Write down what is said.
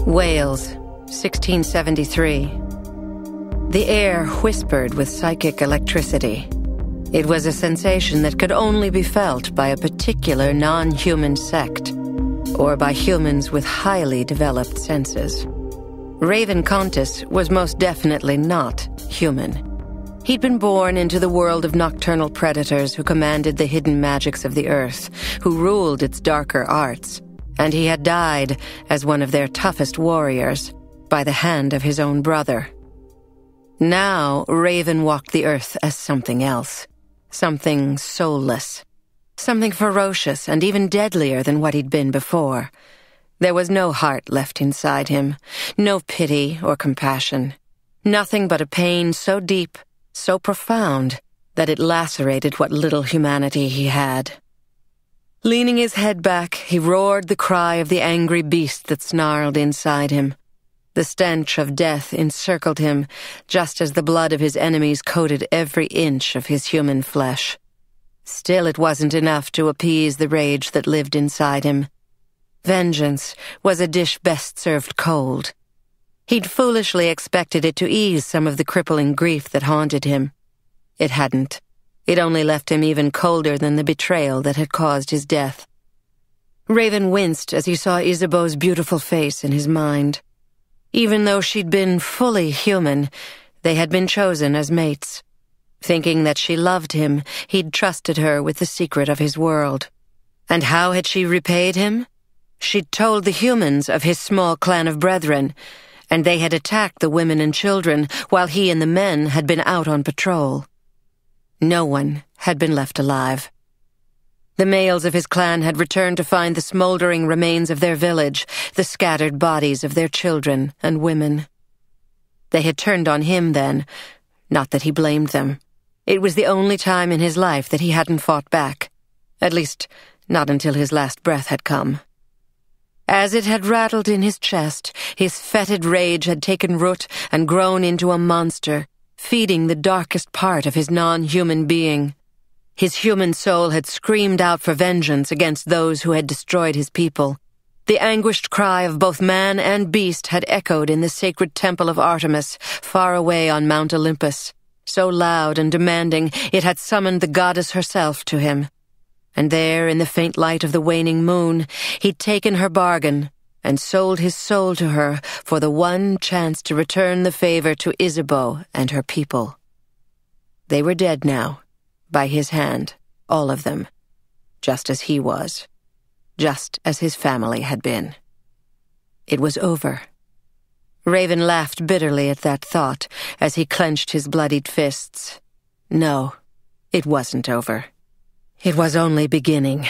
Wales, 1673. The air whispered with psychic electricity. It was a sensation that could only be felt by a particular non-human sect, or by humans with highly developed senses. Ravyn Countess was most definitely not human. He'd been born into the world of nocturnal predators who commanded the hidden magics of the earth, who ruled its darker arts, and he had died as one of their toughest warriors, by the hand of his own brother. Now, Ravyn walked the earth as something else, something soulless, something ferocious and even deadlier than what he'd been before. There was no heart left inside him, no pity or compassion, nothing but a pain so deep, so profound, that it lacerated what little humanity he had. Leaning his head back, he roared the cry of the angry beast that snarled inside him. The stench of death encircled him, just as the blood of his enemies coated every inch of his human flesh. Still, it wasn't enough to appease the rage that lived inside him. Vengeance was a dish best served cold. He'd foolishly expected it to ease some of the crippling grief that haunted him. It hadn't. It only left him even colder than the betrayal that had caused his death. Ravyn winced as he saw Isabeau's beautiful face in his mind. Even though she'd been fully human, they had been chosen as mates. Thinking that she loved him, he'd trusted her with the secret of his world. And how had she repaid him? She'd told the humans of his small clan of brethren, and they had attacked the women and children while he and the men had been out on patrol. No one had been left alive. The males of his clan had returned to find the smoldering remains of their village, the scattered bodies of their children and women. They had turned on him then, not that he blamed them. It was the only time in his life that he hadn't fought back, at least not until his last breath had come. As it had rattled in his chest, his fetid rage had taken root and grown into a monster, feeding the darkest part of his non-human being. His human soul had screamed out for vengeance against those who had destroyed his people. The anguished cry of both man and beast had echoed in the sacred temple of Artemis, far away on Mount Olympus, so loud and demanding it had summoned the goddess herself to him. And there, in the faint light of the waning moon, he'd taken her bargain and sold his soul to her for the one chance to return the favor to Isabeau and her people. They were dead now, by his hand, all of them, just as he was, just as his family had been. It was over. Ravyn laughed bitterly at that thought as he clenched his bloodied fists. No, it wasn't over. It was only beginning.